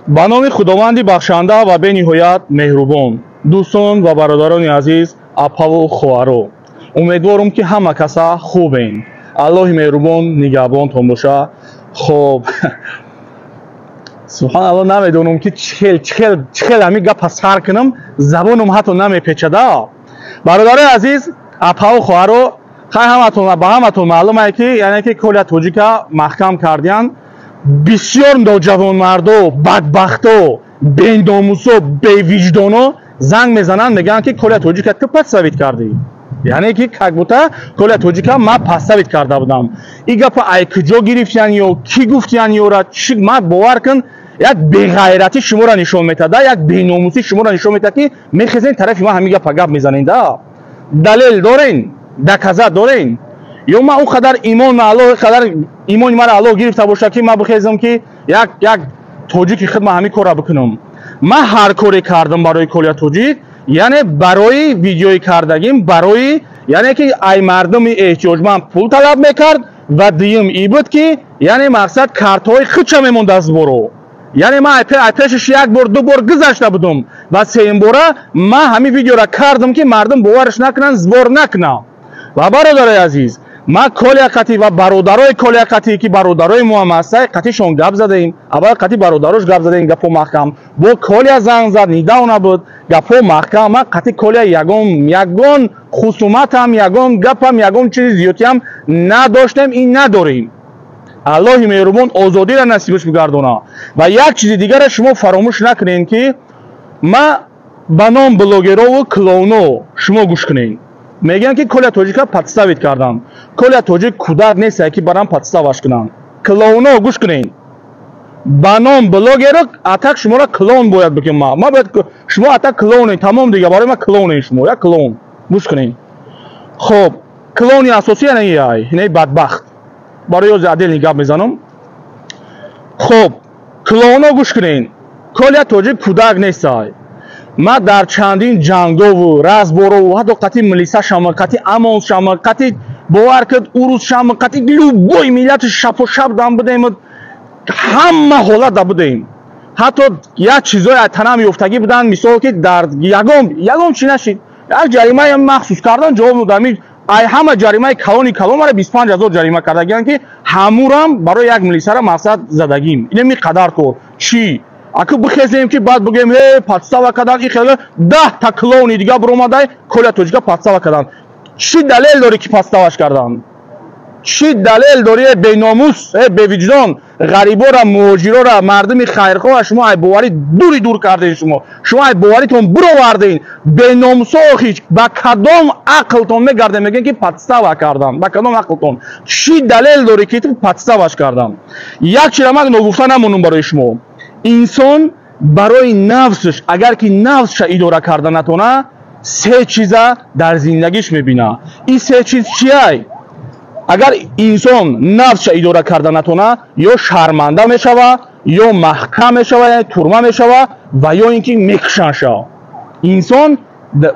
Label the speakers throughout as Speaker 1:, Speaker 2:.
Speaker 1: ба номи худованди бахшанда ва бениҳоят меҳрубон, дӯстон ва бародарони азиз, апаву хоҳаро, умедворам ки ҳама каса хубен. аллоҳи меҳрубон нигаҳбонтон боша. хоб субҳаналлоҳ, намедонам ки чихел ҳамин гапа сар кунам, забонам ҳатто намепечада. бародарои азиз, апаву хоҳаро, ба ҳаматон маълум аст ки яъне ки колия тоҷика маҳкам кардиян бисёр ноҷавонмардо, бадбахто, беномусо, бевиҷдоно занг мезананд, мегӯянд ки колия тоҷика ту подставит кардӣ. яъне ки как будто колия тоҷика ман подставит карда будам. ин гапа ай куҷо гирифтиян ё ки гуфтиян ёра чи ман бовар кун, як беғайратӣ шуморо нишон метада, як беномусӣ шуморо нишон метада ки мехезен тарафи ман ҳамин гапа гап мезанед. далел дорен, доказа дорен? ё ман он қадар имони мара Аллоҳ гирифта боша ки ман бихезам ки як тоҷики худ ман ҳамин корро бикунам. ман ҳар коре кардам барои колия тоҷик, яъне барои видеои кардагим, барои яъне ки ай мардуми эҳтиёҷманд пул талаб мекард ва дуюм ин буд ки яъне мақсад картҳои худша мемонд аз боро. яъне ман ай пешаш як бор ду бор гузашта будам ва сеюм бора ман ҳамин видеоро кардам ки мардум бовараш накунанд, збор накунанд. ва бародарои азиз, ман колия қатӣ ва бародарои колия қатӣ ки бародарои мо ҳам ҳастанд, қатишон гап задаем. аввал қатӣ бародарош гап задаем, гапҳо маҳкам. бо колия занг зад, нидао набуд, гапҳо маҳкам. ман қатӣ колия ягон хусуматам, ягон гапам, ягон чизи зиёдиам надоштем, ин надорем. аллоҳи меҳрубон озодиро насибаш бигардона. ва як чизи дигаре шумо фаромӯш накунед ки ман ба ном блогерову клоуно шумо гӯш кунед. мегӯянд ки колия тоҷика подставит кардан. колия тоҷик кӯдак нест ки барам подставаш кунанд. клоуно гӯш кунед. ба ном блогеро атак шуморо клоун бояд бикунам. ман бояд шумо атак клоунед, тамом дига, барои ман клоунед шумо, як клоун. гӯш кунед. хоб, клоуни асосӣ яъне ай, не бадбахт. барои ёзи аделни гап мезанам. хоб, клоуно гӯш кунед. колия тоҷик кӯдак нест ай. ман дар чандин ҷангдову разборову ҳатто қатӣ милисашама, қатӣ амоншама, қатӣ бовар куд урусшама, қатӣ любой миллати шапошап дан будем, ҳама ҳолат да будем. ҳатто як чизои танам ёфтагӣ буданд, мисол ки дар ягон чи нашид, як ҷаримаи махсус кардан ҷавоб нодамӣ. ай ҳама ҷаримаи калон мара 25 000 ҷарима кардагиянд ки ҳамурам барои як милисара мақсад задагим. ина ми қадар кор чӣ аку бихезем ки баъд бигем подстава кадан, ин хеле 10 та клоуни дига биромадай колия тоҷика подстава кадан. чӣ далел дорӣ ки подставаш кардан? чӣ далел дорӣ беномус, бевиҷдон, ғарибора, муҳоҷирора, мардуми хайрхоҳа шумо ай боварӣ дур кардед. шумо ай боваритон бировардед. беномусо охич ба кадом ақлтон мегардед мегӯед ки подстава кардан? ба кадом ақлтон? чӣ далел дорӣ ки подставаш кардан? як чиро ман ногуфта намонам барои шумо. инсон барои нафсаш, агар ки нафсша идора карда натона, се чиза дар зиндагиш мебина. ин се чиз чиай? агар инсон нафсша идора карда натона, ё шарманда мешава, ё маҳкам мешава, яъне турма мешава ва ё ин ки мекушанша. инсон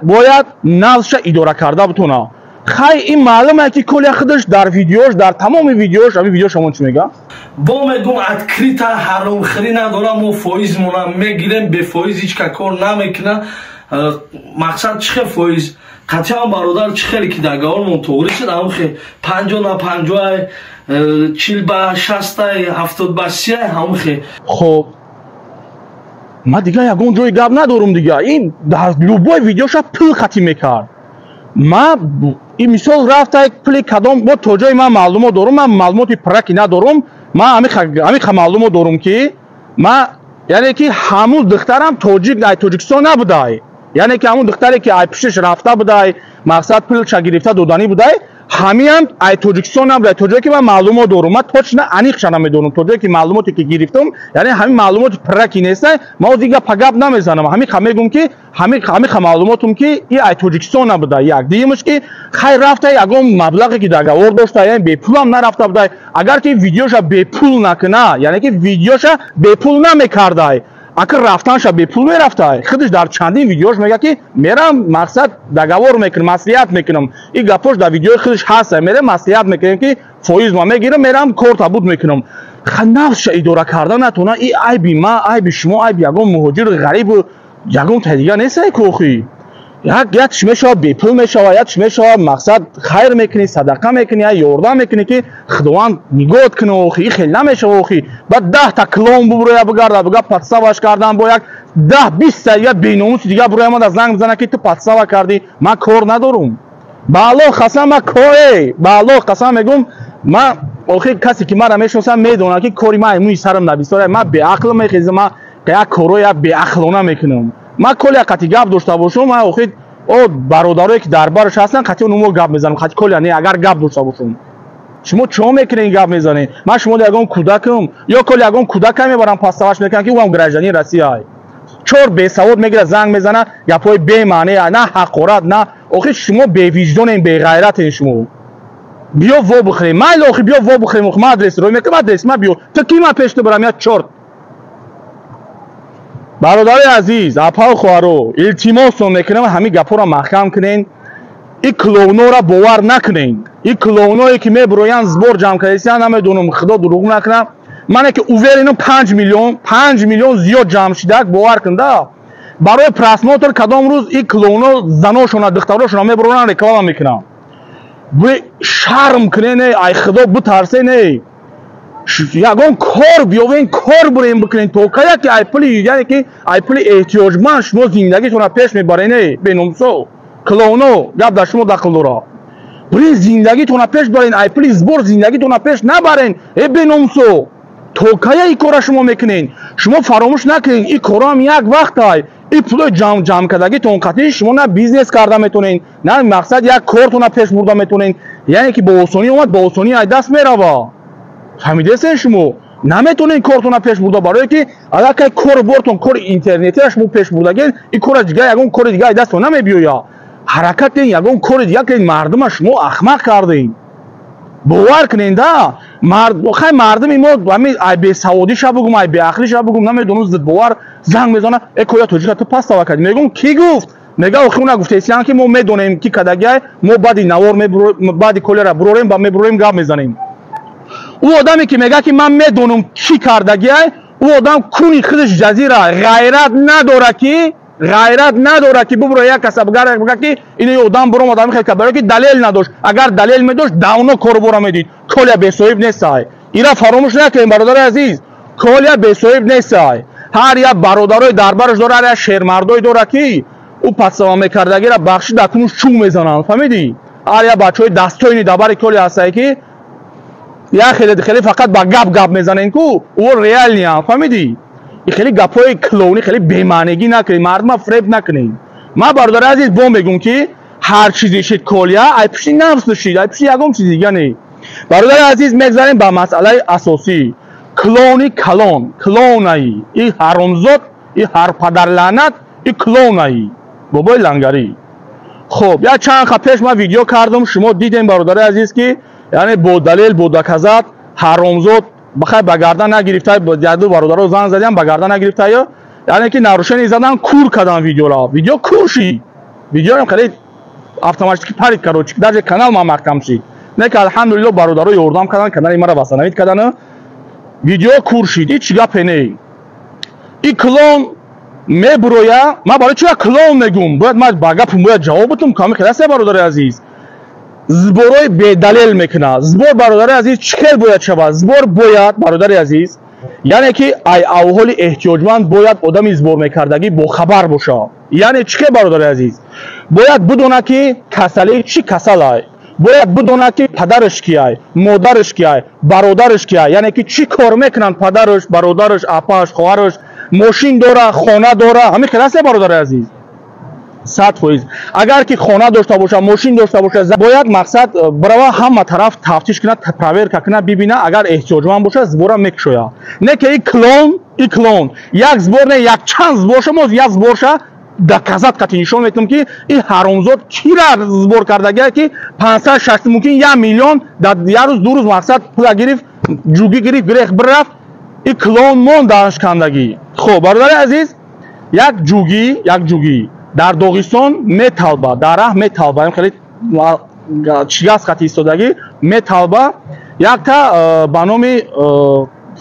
Speaker 1: бояд нафсша идора карда бутона. хай ин маълум аст ки колия худаш дар видеош, дар тамоми видеош, ҳамин видеош ҳамон чӣ мега?
Speaker 2: бо мегум открита ҳаромхӯрӣ надорам, мо фоизмонам мегирем, бефоиз ҳеч кор намекунам. мақсад чӣ хел фоиз? қатъиян бародар чӣ хеле ки дагаормон тоғри шуд, ам хе 50 на 50, 40 ба 60, 70 ба 30 ҳам хе.
Speaker 1: хоб, ман дига ягон ҷои гап надорам дига. ин дар любой видеоша пул қатӣ мекард. ман ин мисол рафта пули кадом бо то ҷои ман маълумот дорам, ман маълумоти пурраки надорам. ман ҳамин маълумот дорам ки ман яъне ки ҳамун духтарам тоҷикистон набудай. яъне ки ҳамун духтаре ки ай пишаш рафта будай, мақсад пулша гирифта доданӣ будай, ҳамиам ай тоҷикистон набудай. то ҷое ки ман маълумот дорам, ман точно аниқша намедонам. то ҷое ки маълумоте ки гирифтам, яъне ҳамин маълумоти пурраки нестай, ман ози гапа гап намезанам. ҳамиқа мегӯям ки ҳамиқа маълумотам ки ин ай тоҷикистон набудай. як дуюмаш ки хай рафта ягон маблағе ки договор дошта, яъне бепулам нарафта будай. агар ки видеоша бепул накуна, яъне ки видеоша бепул намекардай, акр рафтанша бепул мерафтай. худаш дар чандин видеош мега ки мерам мақсад договор мекунам, маслиҳат мекунам. ин гапош дар видеои худаш ҳаст, мерам маслиҳат мекунам ки фоиз ма мегирам, мерам кор табуд мекунам. نفسش اداره کردن نتونه این عیبی ما عیب شما عیب یگان مهاجر غریب و یگان تدیگه نیست کوخی یک شما بیپل میشه یک شما مقصد خیر میکنی صدقه میکنی یاردم میکنی که خداوند نگات کنه اوخی خیلی نمیشه اوخی بعد 10 تا کلون ببره بگرده بگه پاتساواش کردن با یک 10-20 سریع بیناموس دیگه برای ما زنگ بزنه که تو پاتساوا کردی من کار ندارم بالا قسم من کاری بالا قسم میگم من اوخی کسی که مرا میشناسه میدونه که کاری من امروز سرم نبیساره من به عقل میخیزم من یک کارو به عقلانه میکنم ما کلی قطعی گپ داشته باشم من اوخی او برادرایی که دربارش هستن قطعی اونمو گپ میزنم قطعی کلی نه اگر گپ داشته باشم شما چه میکنین گپ میزنین من شما دیگه کودکم یا کلی اگه کودک میبرم پاسواش میکنن که اونم گراجانی روسیه چور بی سواد میگیره زنگ میزنه گپای بی معنی نه حقارت نه اوخی شما بی وجدانین بی غیرتین شما بیا و بخریم من اوخی بیا و بخریم ما آدرس رو میگم آدرس ما بیا تو کی ما پیش تو برام یا چرت برادر عزیز اپا خوارو التماس میکنم همین گپا رو محکم کنین این کلونا را باور نکنین این کلونایی که میبروین زبور جمع کردن نمیدونم خدا دروغ نکنه من که اوور اینو 5 میلیون زیاد جمع شده باور کنده برای پرسموتر کدام روز این کلونا زناشون دختراشون میبرونن رکلام میکنن به شرم کنین ای خدا بترسین یگان کار بیاوین کار بریم بکنین تو که ایپلی یعنی که ایپلی احتیاجمند شما زندگیتون پیش میبرین بنومسو کلونو گپ در شما داخل داره برین زندگیتون پیش برین ایپلی زبور زندگیتون پیش نبرین بنومسو تو ای کارا شما میکنین شما فراموش نکنین این کارا هم یک وقت های این پول جمع کردگیتون قطعی شما نه بیزنس کرده میتونین نه مقصد یک کارتون پیش برده میتونین یعنی که با آسانی اومد با آسانی ای دست میروا فهمیدین شما نمیتونین کارتون پیش برده برای که اگر که کار برتون کار اینترنتی شما پیش برده این کار دیگه یگون کار دیگه دست نمیبیویا حرکت یگون کار دیگه که مردم شما احمق کردین باور کنین دا مردم ما همین ای به سعودی شب بگم ای به عقلی شب بگم نمیدونم زد باور زنگ میزنه اکویا توجیه تو پاس تا کردی میگم کی گفت میگه آخه نگفته ایشان که ما میدونیم کی کداگه ما بعدی نوار بعدی کولر بروریم با میبروریم گام میزنیم او آدمی که میگه که من میدونم کی کردگیه او آدم کونی خودش جزیره غیرت نداره که ببره یک کسبگر بگه که این آدم برام آدم خیلی کبره که دلیل نداشت اگر دلیل میداشت داونو کار برا میدید کولیا به صاحب نیست اینا فراموش نکنین برادر عزیز کولیا به صاحب نیست هر یک برادرای دربارش داره هر یک شیرمردای داره که او پسوا میکردگی را بخشی دکنو شو میزنن فهمیدی هر یک بچهای دستوینی دبر کولیا هست که یا خیلی فقط با گپ میزنن که او ریال نیا فهمیدی خیلی گپای کلونی خیلی بی‌معنی نکنین مردم فریب نکنین ما برادر عزیز بوم میگم که هر چیزی شید کولیا ای پیشی نفس داشتید ای پیشی یگم چیز دیگه نه برادر عزیز میگذاریم با مسئله اساسی کلونایی این حرامزاد این هر پدر لعنت این کلونایی بابای لنگری خب یا چند خب پیش ما ویدیو کردم شما دیدین برادر عزیز که یعنی با دلیل با دکزات حرامزاد بخیر به گردن نگرفته جدو برادرها زنگ زدن به گردن نگرفته یا یعنی که نروشنی زدن کور کردن ویدیو کورشی ویدیو هم خیلی اتوماتیک پرید کرد چون در کانال ما محکم شد نه که الحمدلله برادرها یاردم کردن کانال ما را واسنوید کردن ویدیو کورشید هیچ گپ نه این کلون میبرویا ما برای چی کلون میگم باید ما با گپم باید جواب بدم کامی خلاصه برادر عزیز زبورای به دلیل میکنه زبور برادر عزیز چکل باید شود زبور باید برادر عزیز یعنی که ای اول احتیاجمند باید آدم زبور میکردگی با خبر باشه یعنی چکل برادر عزیز باید بدونه که کسلی چی کسلای باید بدونه که پدرش کیه مادرش کیه برادرش کیه یعنی که چی کار میکنن پدرش برادرش اپاش خواهرش ماشین داره خانه داره همین خلاصه برادر عزیز 100% اگر که خانه داشته باشه ماشین داشته باشه باید مقصد برای همه طرف تفتیش کنه پرور کنه ببینه اگر احتیاجمند باشه زبور میکشه نه که این کلون یک زبور نه یک چند زبور شما یک زبور شه دکزات قطعی نشون میتونم که این حرامزاد کی را زبور کرده که 500 600 ممکن 1 میلیون در یک روز دو روز مقصد پول گرفت جوگی گرفت برفت این کلون مون دانش کندگی خب برادر عزیز یک جوگی در داغستان میتالبا در راه میتالبا خیلی چیگاس خطی ایستادگی میتالبا یک تا به نام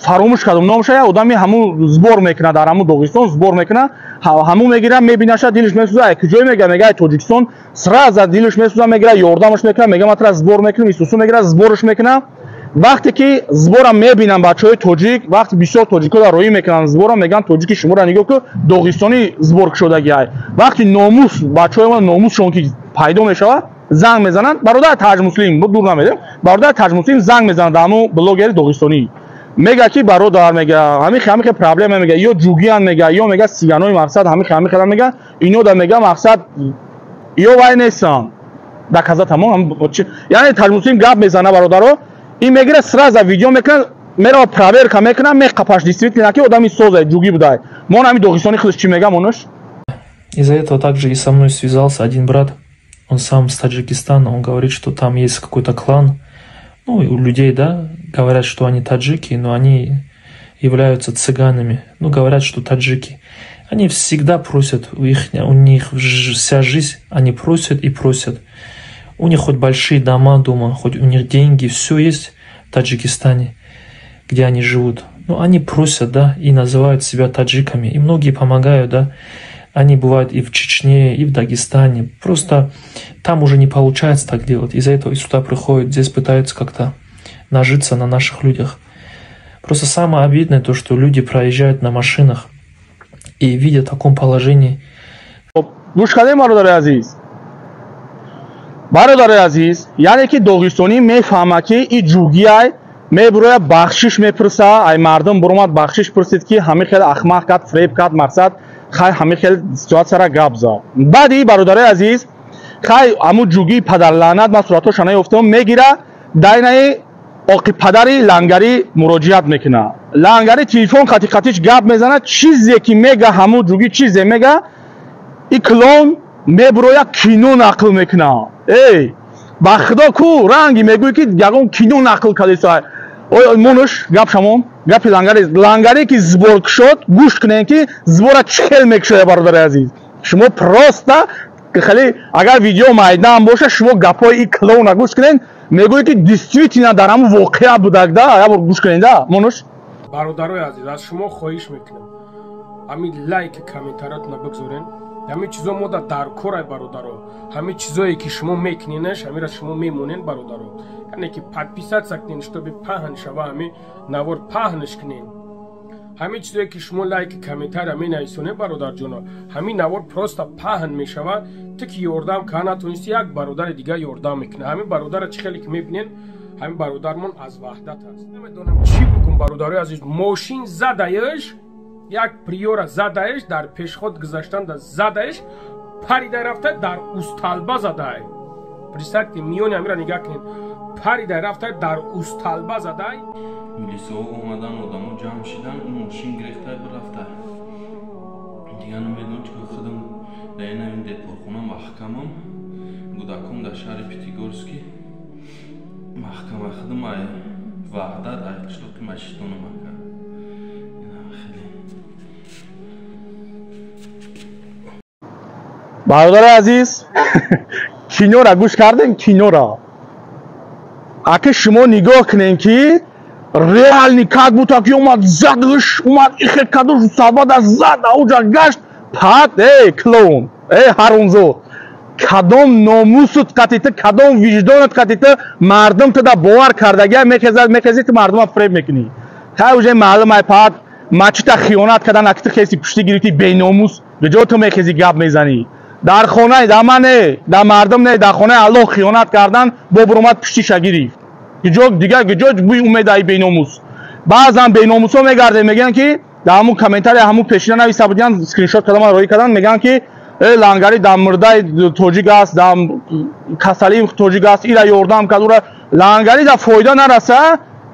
Speaker 1: фаромӯш кардам номша як одами ҳамун збор мекунад дар ҳамун Доғистон збор мекунад ҳамун мегирад мебинаша дилаш месӯзад куҷое мега Тоҷикистон сразу дилаш месӯзад мегирад ёрдамаш мекунад мега матра збор мекунам исусу мегирад збораш мекунад вақте ки зборам мебинам бачаҳои тоҷик вақте бисёр тоҷикҳо дар роӣ мекунанд зборам мегӯянд тоҷики шуморо нигоҳ ку доғистони збор кушодагиай вақте номус бачаҳои ма номусшон ки пайдо мешавад занг мезананд бародар Таҷмуслим дур намедем бародар Таҷмуслим занг мезанад дар ҳамун блогери доғистонӣ мега ки бародар мега ҳамихе проблема мега ё ҷугиян мега ё мега сиганои мақсад ҳамихе мега ино да мега мақсад ё вай нестанд да каза тамом яъне Таҷмуслим гап мезана бародаро ин мегира сразу видео мекунад мерава проверка мекунад меқапаш действительно ки одами соза ҷугӣ будае мон ҳами доғистони худаш чӣ мега монуш.
Speaker 3: Из-за этого также и со мной связался один брат, он сам с Таджикистана, он говорит, что там есть какой-то клан, ну, у людей, да, говорят, что они таджики, но они являются цыганами, ну, говорят, что таджики. Они всегда просят, у них вся жизнь, они просят и просят. У них хоть большие дома дома, хоть у них деньги, все есть в Таджикистане, где они живут. Но они просят, да, и называют себя таджиками. И многие помогают, да. Они бывают и в Чечне, и в Дагестане. Просто там уже не получается так делать. Из-за этого и сюда приходят, здесь пытаются как-то нажиться на наших людях. Просто самое обидное то, что люди проезжают на машинах и видят в таком положении.
Speaker 1: бародари азиз яъне ки доғистонӣ мефаҳмад ки и ҷугиай мебуроя бахшиш мепурса ай мардум буромад бахшиш пурсид ки ҳамин хел ахмақ кард фреб кард мақсад хай ҳамин хел ситуатсияра гап зад баъди бародари азиз хай ҳамун ҷугии падарлаънат ман суратҳоша наёфтам мегира дайнаи оқи падари лангари муроҷиат мекунад лангари телефон қатиқатиш гап мезанад чизе ки мега ҳамун ҷугӣ чизе мега и клон мебуроя кино нақл мекунад ба худо ку ранги мегӯй ки ягон кино нақл кардеса монуш гап шамон гапи лангаре ки збор кушод гӯш кунем ки збора чӣ хел мекушояд бародари азиз шумо просто хеле агар видео майдан боша шумо гапҳои и клоуна гӯш кунем мегӯй ки действительно дар ҳамун воқеа будак да ябор гӯш кунем да монуш
Speaker 4: бародарои азиз аз шумо хоҳиш мекунам ҳамин лайк комментариятона бигзорен ҳамин чизо мо дар корай бародаро ҳамин чизое ки шумо мекунинаш ҳамира шумо мемонен бародаро яъне ки подписаться кунен чтобы паҳн шава ҳамин навор паҳнш кунен ҳамин чизое ки шумо лайк комментария менависонед бародарҷоно ҳамин навор просто паҳн мешавад ту ки ёрдам ка натонисти як бародари дигар ёрдам мекунад ҳамин бародара чӣ хеле ки мебинен ҳамин бародармон аз ваҳдат аст намедонам чӣ бикун бародари азиз мошин задаеш як приора задаеш дар пешход гузаштанда задаеш парида рафта дар усталба задай представьте миёни амира нигоҳ кунед парида рафта дар усталба задай
Speaker 5: милисаҳо омадан одамо ҷамъ шидан мошин гирифта бирафта дигар намедонам чӣ худам дар ин детворхона маҳкамам гудаком дар шаҳри Питигорский маҳкама худам ай ваҳдат ай қишлоқи машитонам акад
Speaker 1: бародари азиз кинора гӯш кардем кинора аки шумо нигоҳ кунем ки реальный как будто ки омад задш омад ихе кадуш салбада зад ауҷа гашт пат клоун ҳаронзо кадом номусут қатита кадом виҷдонат қатита мардум туда бовар кардагия мехези ту мардума фреб мекунӣ ҳай уже маълум ай пат мачита хиёнат кардан акита хеси пушти гирифти беномус ҷо ту мехези гап мезанӣ дар хонаи дар ман не дар мардум не дар хонаи аллоҳ хиёнат кардан бо буромад пуштиша гирифт ҷо дигар ҷо буй умедаи беномус баъзан беномусҳо мегардем мегӯянд ки дар ҳамун комментария ҳамун пешина нависта будиянд скриншот кардан роӣ кардан мегӯянд ки лангари дар мурдаи тоҷик аст дар касалии тоҷик аст ира ёрдам кард ура лангари дар фоида нараса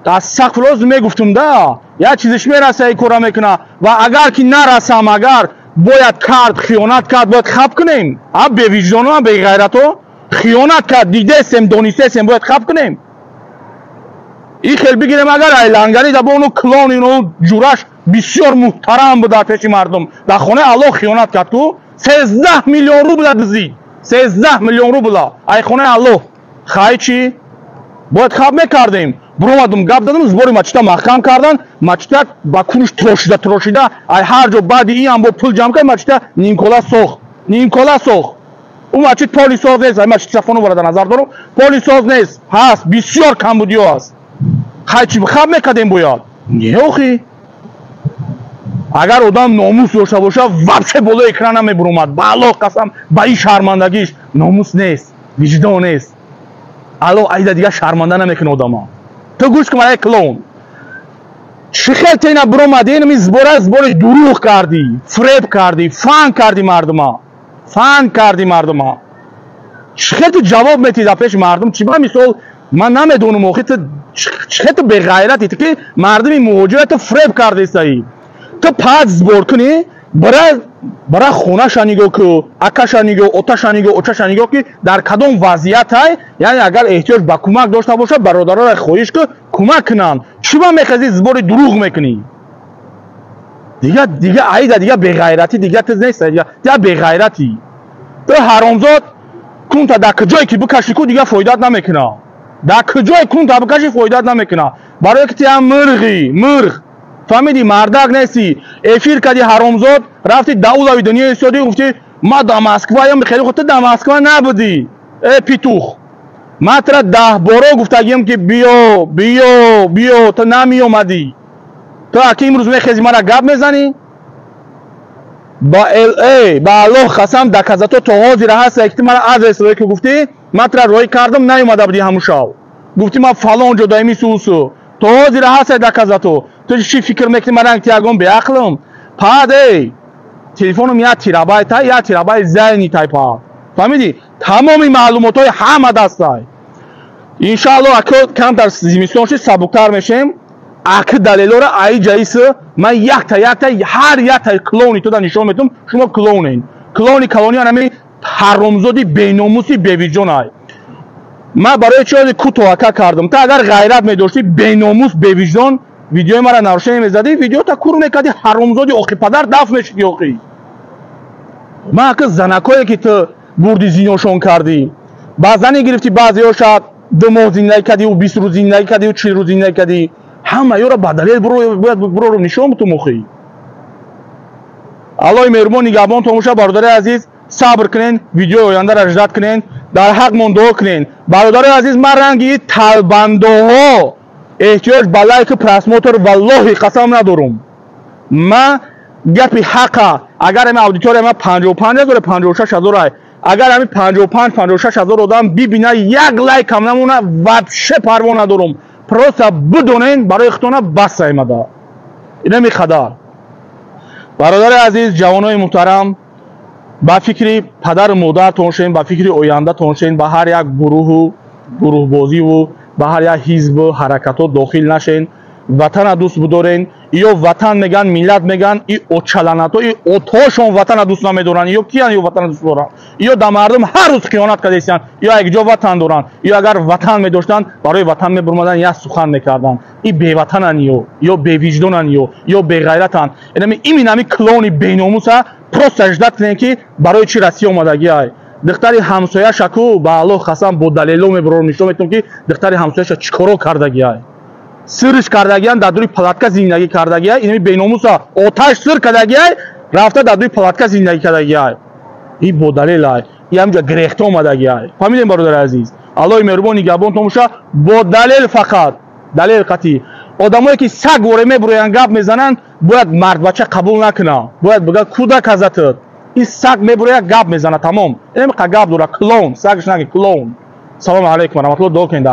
Speaker 1: астағфируллоҳ мегуфтум да як чизиш мераса и кора мекуна ва агар ки нарасам агар бояд кард хиёнат кард бояд хаб кунем бевиҷдону беғайрато хиёнат кард дидесем донистесем бояд хаб кунем и хел бигирем агар ай лангари да бо ону клон ину ҷураш бисёр муҳтарам буд дар пеши мардум дар хонаи аллоҳ хиёнат кард ку 13 миллион рубла дузид 13 миллион рубла ай хонаи аллоҳ хай чӣ бояд хаб мекардем буромадам гап дадам, збори мачита маҳкам кардан, мачита ба кунш трошида ай ҳар ҷо баъди ин ҳам бо пул ҷамъ кард, мачита нимкола сохт. У мачит полисоз нест, ай мачит Сафонов ро дар назар дорам, полисоз нест, ҳаст, бисёр камбудиё ҳаст. Хай чӣ хаб мекардем бояд? Не охи. Агар одам номус дошта боша, вабсе болои экран намебуромад. Ба Аллоҳ қасам, ба ин шармандагиш номус нест, виҷдон нест. Алло айда дигар шарманда намекунад одама. Ту гӯш кун ай клоун. Чӣ хел тена буромадӣ, ин збори дурӯғ кардӣ, фреб кардӣ, фан кардӣ мардума. Чӣ хел ту ҷавоб медиҳӣ дар пеши мардум? Чӣ ба мисол ман намедонам охи ту чӣ хел ту беғайратӣ, ту ки мардуми муҳоҷира ту фреб кардеистаӣ. Ту пац збор кунӣ, бара хонаша нигоҳ кун, акаша нигоҳ, оташа нигоҳ, очаша нигоҳ ки дар кадом вазъиятай, яъне агар эҳтиёҷ ба кӯмак дошта бошад, бародаронро хоҳиш кун кӯмак кунанд. Чӣ ба мехазӣ збори дурӯғ мекунӣ? Дига айда дига беғайратӣ дига тиз нест, дига беғайратӣ. Ту ҳаромзод кунта дар куҷое ки бикашӣ ку дига фоидат намекуна. Дар куҷое кунта бикашӣ фоидат намекуна. Барое ки ту ям мурғ фаҳмидӣ, мардак нести. Эфир кади ҳаромзод, рафти даулави дунёи истодӣ, гуфти ма да Москваям, хеле худ ту да Москва набудӣ. Петух. Ман тура 10 боро гуфтагиям ки биё, ту намеомадӣ. Ту аки имрӯз мехези мара гап мезанӣ? Ба Аллоҳ қасам доказато то ҳозира ҳаст, ки ту мара адрес роӣ ки гуфтӣ, ман тура роӣ кардам, наёмада будӣ ҳамун шав. Гуфтӣ ман фалон ҷо даими сусу. То ҳозира ҳаст доказато. Ту чӣ фикр мекунӣ ман ки ягон беақлам? Пад телефоном 1 терабайт, 1 терабайт зайни тай пад. Фаҳмидӣ? Тамоми маълумотҳои ҳама дастай. Иншааллоҳ ако кам дар зимистон ши сабуктар мешем. Аки далелора ай ҷаису ман якта ҳар якта клоуни туда нишон метам, шумо клоунен. Клоуни калони анами ҳаромзоди беномуси бевиҷонай. Ман барои чиёзи кутоака кардам. Та агар ғайрат медоштӣ, беномус, бевиҷдон, видеои мара нарушение мезадӣ, видеота кур мекардӣ, ҳаромзоди охи падар дафт мешидӣ охи. Ман ака занакое ки ту бурди зиношон кардӣ. Ба зани гирифтӣ, баъзеҳо шаъд 2 моҳ зиндагӣ кардӣ, 20 рӯз зиндагӣ кардӣ, 40 рӯз зиндагӣ кардӣ. Ҳама ёро ба далел бояд бироро нишон бутум охи. Аллоҳи меҳрубон нигаҳбон tomosha бародари азиз, сабр кунен, видеои ояндаро ждат кунен, дар ҳақмон дуо кунен. Бародари азиз, ман ранги талбандоҳо эҳтиёҷ ба лайку просмотр валлоҳи қасам надорам. Ман гапи ҳақа, агар ами аудитория ма 55,000 56,000 ай, агар ами 55-56,000 одам бибина, як лайкам намона, вабше парво надорам. Просто бидонен барои хитона бас аймада. Ина миқадар. Бародари азиз, ҷавонои муҳтарам, ба фикри падару модаратон шен, ба фикри ояндатон шен, ба ҳар як гурӯҳбозиву ба ҳар як ҳизбу ҳаракато дохил нашен. Ватана дӯст бидорен. Ё ватан меган, миллат меган, и очаланато, и отҳошон ватана дӯст намедоранд. Ё киян ё ватана дӯст доранд? Ё да мардум ҳар рӯз хиёнат кардеистанд, ё якҷо ватан доранд. Ё агар ватан медоштанд, барои ватан мебурмаданд, як сухан мекарданд. И беватананд ё бевиҷдонанд ё беғайратанд. Иминами клони беномуса просто ждат кунем ки барои чӣ Россия омадагиай. Духтари ҳамсояша ку ба Аллоҳ қасам бо далело мебурам нишон метавам ки духтари ҳамсояша чӣ коро кардагиай. Сирш кардагиян, дар дури палатка зиндагӣ кардагияй, инами беномуса оташ сир кардагияй, рафта дар дури палатка зиндагӣ кардагияй. И бо далелай, и ҳамҷа гирехта омадагияй. Фаҳмидем бародари азиз? Аллоҳи меҳрубон нигаҳбон tomosha бо далел, фақат далел қатъӣ. Одамое ки саг воре мебуроянд, гап мезананд, бояд мардбача қабул накунад. Бояд бигӯяд кӯдак ҳазратат. И саг мебурояд, гап мезанад, тамом. Инами қа гап дора, клоун, сагш наги клоун. Салому алайкум ва раҳматуллоҳ, дуо кунед.